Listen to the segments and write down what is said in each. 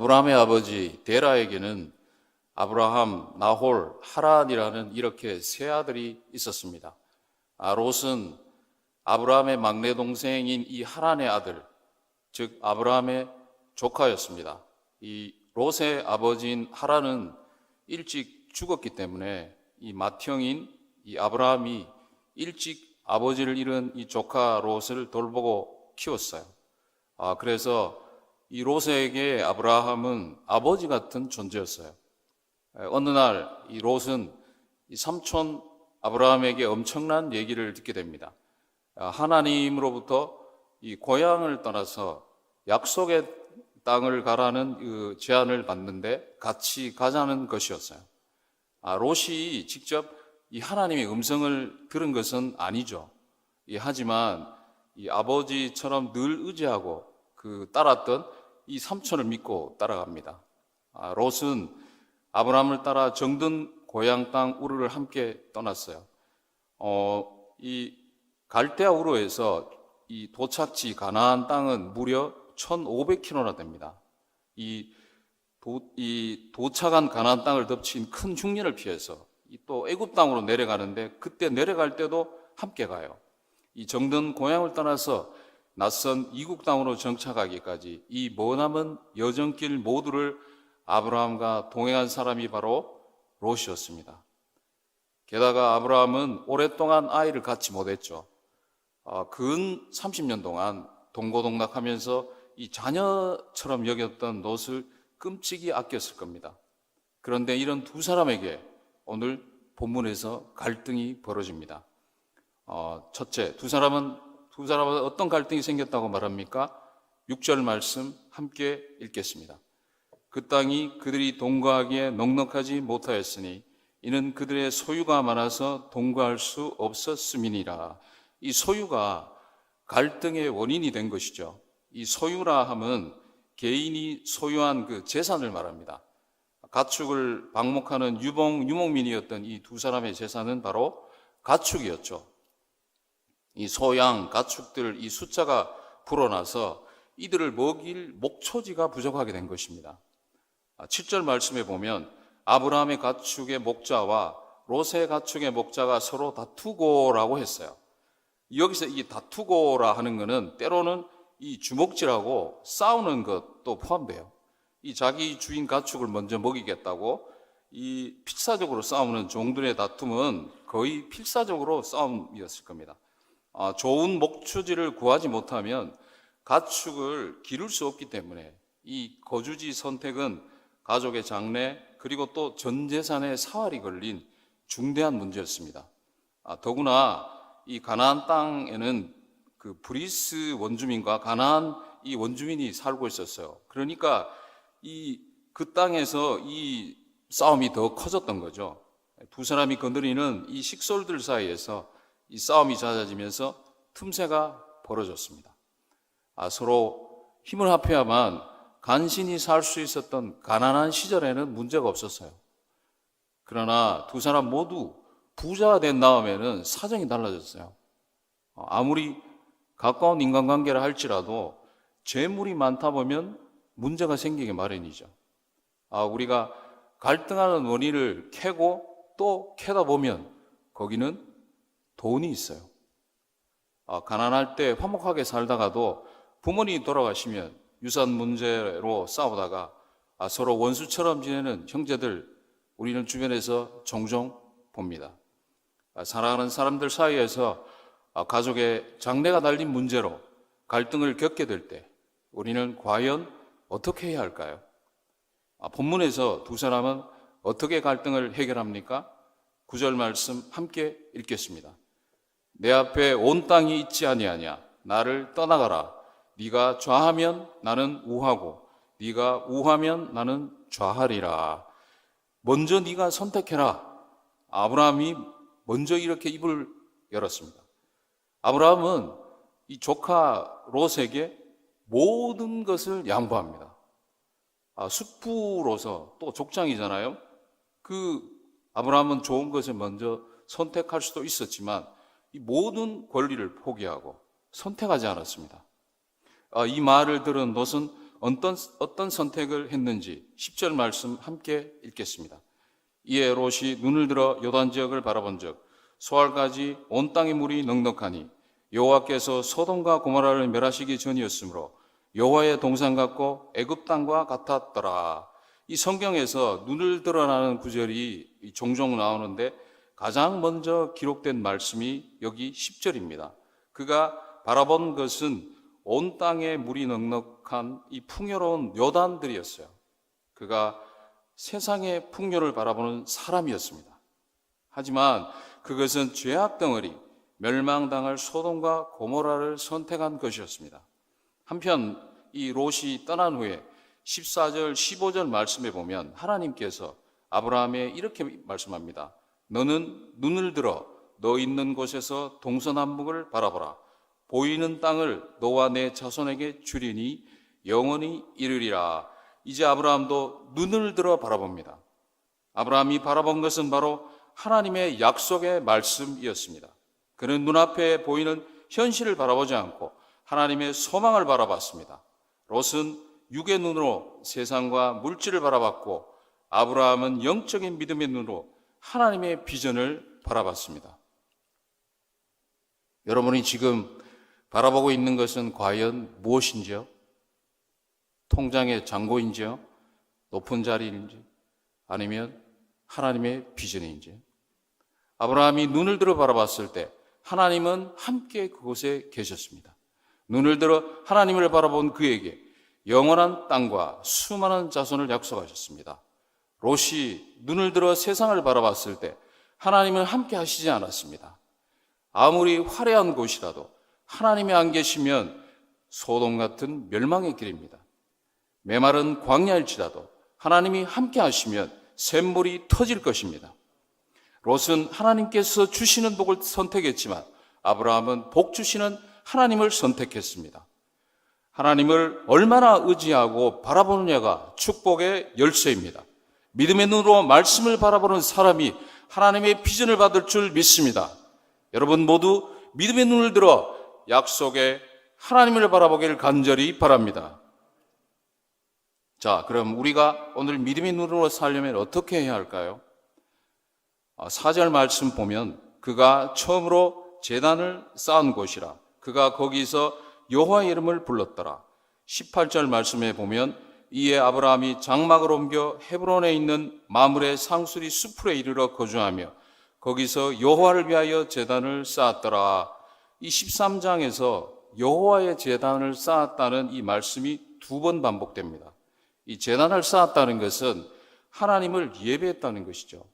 아브라함의 아버지 데라에게는 아브라함, 나홀, 하란이라는 이렇게 세 아들이 있었습니다. 롯은 아브라함의 막내 동생인 이 하란의 아들, 즉 아브라함의 조카였습니다. 이 롯의 아버지인 하란은 일찍 죽었기 때문에 이 맏형인 이 아브라함이 일찍 아버지를 잃은 이 조카 롯을 돌보고 키웠어요. 그래서 이 롯에게 아브라함은 아버지 같은 존재였어요. 어느 날 이 롯은 이 삼촌 아브라함에게 엄청난 얘기를 듣게 됩니다. 하나님으로부터 이 고향을 떠나서 약속의 땅을 가라는 그 제안을 받는데 같이 가자는 것이었어요. 롯이 직접 이 하나님의 음성을 들은 것은 아니죠. 하지만 이 아버지처럼 늘 의지하고 따랐던 이 삼촌을 믿고 따라갑니다. 롯은 아브라함을 따라 정든 고향 땅 우르를 함께 떠났어요. 이 갈대아 우르에서 이 도착지 가나안 땅은 무려 1,500km나 됩니다. 도착한 가나안 땅을 덮친 큰 흉년을 피해서 또 애굽 땅으로 내려가는데 그때 내려갈 때도 함께 가요. 이 정든 고향을 떠나서 낯선 이국 땅으로 정착하기까지 이 머나먼 여정길 모두를 아브라함과 동행한 사람이 바로 롯이었습니다. 게다가 아브라함은 오랫동안 아이를 갖지 못했죠. 근 30년 동안 동고동락하면서 이 자녀처럼 여겼던 롯을 끔찍이 아꼈을 겁니다. 그런데 이런 두 사람에게 오늘 본문에서 갈등이 벌어집니다. 첫째, 두 사람은 어떤 갈등이 생겼다고 말합니까? 6절 말씀 함께 읽겠습니다. 그 땅이 그들이 동거하기에 넉넉하지 못하였으니 이는 그들의 소유가 많아서 동거할 수 없었음이니라. 이 소유가 갈등의 원인이 된 것이죠. 이 소유라 함은 개인이 소유한 그 재산을 말합니다. 가축을 방목하는 유목민이었던 이 두 사람의 재산은 바로 가축이었죠. 이 소양, 가축들 이 숫자가 불어나서 이들을 먹일 목초지가 부족하게 된 것입니다. 7절 말씀에 보면 아브라함의 가축의 목자와 롯의 가축의 목자가 서로 다투고라고 했어요. 여기서 이 다투고라 하는 것은 때로는 이 주먹질하고 싸우는 것도 포함돼요. 이 자기 주인 가축을 먼저 먹이겠다고 이 필사적으로 싸우는 종들의 다툼은 거의 필사적으로 싸움이었을 겁니다. 좋은 목초지를 구하지 못하면 가축을 기를 수 없기 때문에 이 거주지 선택은 가족의 장래 그리고 또 전 재산의 사활이 걸린 중대한 문제였습니다. 더구나 이 가나안 땅에는 그 브리스 원주민과 가나안 이 원주민이 살고 있었어요. 그러니까 그 땅에서 이 싸움이 더 커졌던 거죠. 두 사람이 거느리는 이 식솔들 사이에서 이 싸움이 잦아지면서 틈새가 벌어졌습니다. 서로 힘을 합해야만 간신히 살 수 있었던 가난한 시절에는 문제가 없었어요. 그러나 두 사람 모두 부자가 된 다음에는 사정이 달라졌어요. 아무리 가까운 인간관계를 할지라도 재물이 많다 보면 문제가 생기기 마련이죠. 우리가 갈등하는 원인을 캐고 또 캐다 보면 거기는 돈이 있어요. 가난할 때 화목하게 살다가도 부모님이 돌아가시면 유산 문제로 싸우다가 서로 원수처럼 지내는 형제들 우리는 주변에서 종종 봅니다. 사랑하는 사람들 사이에서 가족의 장래가 달린 문제로 갈등을 겪게 될 때 우리는 과연 어떻게 해야 할까요? 본문에서 두 사람은 어떻게 갈등을 해결합니까? 9절 말씀 함께 읽겠습니다. 내 앞에 온 땅이 있지 아니하냐? 나를 떠나가라. 네가 좌하면 나는 우하고 네가 우하면 나는 좌하리라. 먼저 네가 선택해라. 아브라함이 먼저 이렇게 입을 열었습니다. 아브라함은 이 조카 롯에게 모든 것을 양보합니다. 숙부로서 또 족장이잖아요. 아브라함은 좋은 것을 먼저 선택할 수도 있었지만 이 모든 권리를 포기하고 선택하지 않았습니다. 이 말을 들은 롯은 어떤 선택을 했는지 10절 말씀 함께 읽겠습니다. 이에 롯이 눈을 들어 요단 지역을 바라본 적 소알까지 온 땅의 물이 넉넉하니 여호와께서 소돔과 고모라를 멸하시기 전이었으므로 여호와의 동산 같고 애굽 땅과 같았더라. 이 성경에서 눈을 들어라는 구절이 종종 나오는데 가장 먼저 기록된 말씀이 여기 10절입니다. 그가 바라본 것은 온 땅에 물이 넉넉한 이 풍요로운 요단들이었어요. 그가 세상의 풍요를 바라보는 사람이었습니다. 하지만 그것은 죄악 덩어리, 멸망당할 소돔과 고모라를 선택한 것이었습니다. 한편 이 롯이 떠난 후에 14절, 15절 말씀에 보면 하나님께서 아브라함에 이렇게 말씀합니다. 너는 눈을 들어 너 있는 곳에서 동서남북을 바라보라. 보이는 땅을 너와 내 자손에게 주리니 영원히 이르리라. 이제 아브라함도 눈을 들어 바라봅니다. 아브라함이 바라본 것은 바로 하나님의 약속의 말씀이었습니다. 그는 눈앞에 보이는 현실을 바라보지 않고 하나님의 소망을 바라봤습니다. 롯은 육의 눈으로 세상과 물질을 바라봤고 아브라함은 영적인 믿음의 눈으로 하나님의 비전을 바라봤습니다. 여러분이 지금 바라보고 있는 것은 과연 무엇인지요? 통장의 잔고인지요? 높은 자리인지? 아니면 하나님의 비전인지? 아브라함이 눈을 들어 바라봤을 때 하나님은 함께 그곳에 계셨습니다. 눈을 들어 하나님을 바라본 그에게 영원한 땅과 수많은 자손을 약속하셨습니다. 롯이 눈을 들어 세상을 바라봤을 때 하나님은 함께 하시지 않았습니다. 아무리 화려한 곳이라도 하나님이 안 계시면 소돔 같은 멸망의 길입니다. 메마른 광야일지라도 하나님이 함께 하시면 샘물이 터질 것입니다. 롯은 하나님께서 주시는 복을 선택했지만 아브라함은 복 주시는 하나님을 선택했습니다. 하나님을 얼마나 의지하고 바라보느냐가 축복의 열쇠입니다. 믿음의 눈으로 말씀을 바라보는 사람이 하나님의 비전을 받을 줄 믿습니다. 여러분 모두 믿음의 눈을 들어 약속의 하나님을 바라보기를 간절히 바랍니다. 자, 그럼 우리가 오늘 믿음의 눈으로 살려면 어떻게 해야 할까요? 4절 말씀 보면 그가 처음으로 제단을 쌓은 곳이라 그가 거기서 여호와의 이름을 불렀더라. 18절 말씀에 보면 이에 아브라함이 장막을 옮겨 헤브론에 있는 마므레 상수리 수풀에 이르러 거주하며 거기서 여호와를 위하여 제단을 쌓았더라. 이 13장에서 여호와의 제단을 쌓았다는 이 말씀이 2번 반복됩니다. 이 제단을 쌓았다는 것은 하나님을 예배했다는 것이죠.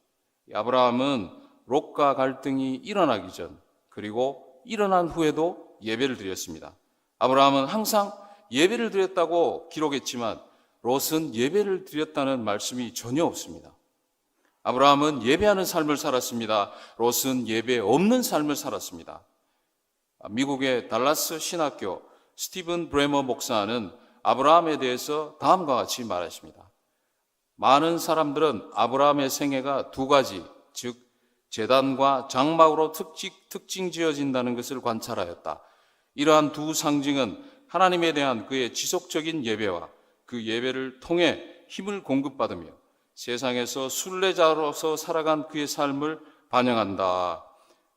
아브라함은 롯과 갈등이 일어나기 전 그리고 일어난 후에도 예배를 드렸습니다. 아브라함은 항상 예배를 드렸다고 기록했지만 롯은 예배를 드렸다는 말씀이 전혀 없습니다. 아브라함은 예배하는 삶을 살았습니다. 롯은 예배 없는 삶을 살았습니다. 미국의 달라스 신학교 스티븐 브레머 목사는 아브라함에 대해서 다음과 같이 말했습니다. 많은 사람들은 아브라함의 생애가 2가지, 즉 제단과 장막으로 특징 지어진다는 것을 관찰하였다. 이러한 두 상징은 하나님에 대한 그의 지속적인 예배와 그 예배를 통해 힘을 공급받으며 세상에서 순례자로서 살아간 그의 삶을 반영한다.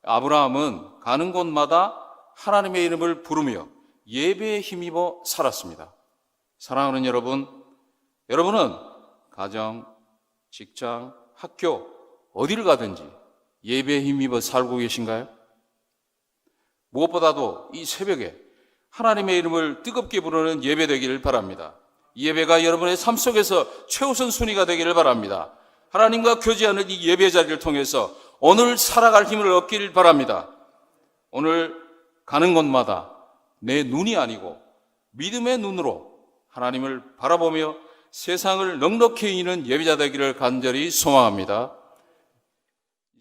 아브라함은 가는 곳마다 하나님의 이름을 부르며 예배에 힘입어 살았습니다. 사랑하는 여러분, 여러분은 가정, 직장, 학교 어디를 가든지 예배에 힘입어 살고 계신가요? 무엇보다도 이 새벽에 하나님의 이름을 뜨겁게 부르는 예배 되기를 바랍니다. 이 예배가 여러분의 삶 속에서 최우선 순위가 되기를 바랍니다. 하나님과 교제하는 이 예배 자리를 통해서 오늘 살아갈 힘을 얻기를 바랍니다. 오늘 가는 곳마다 내 눈이 아니고 믿음의 눈으로 하나님을 바라보며 세상을 넉넉히 이는 예배자 되기를 간절히 소망합니다.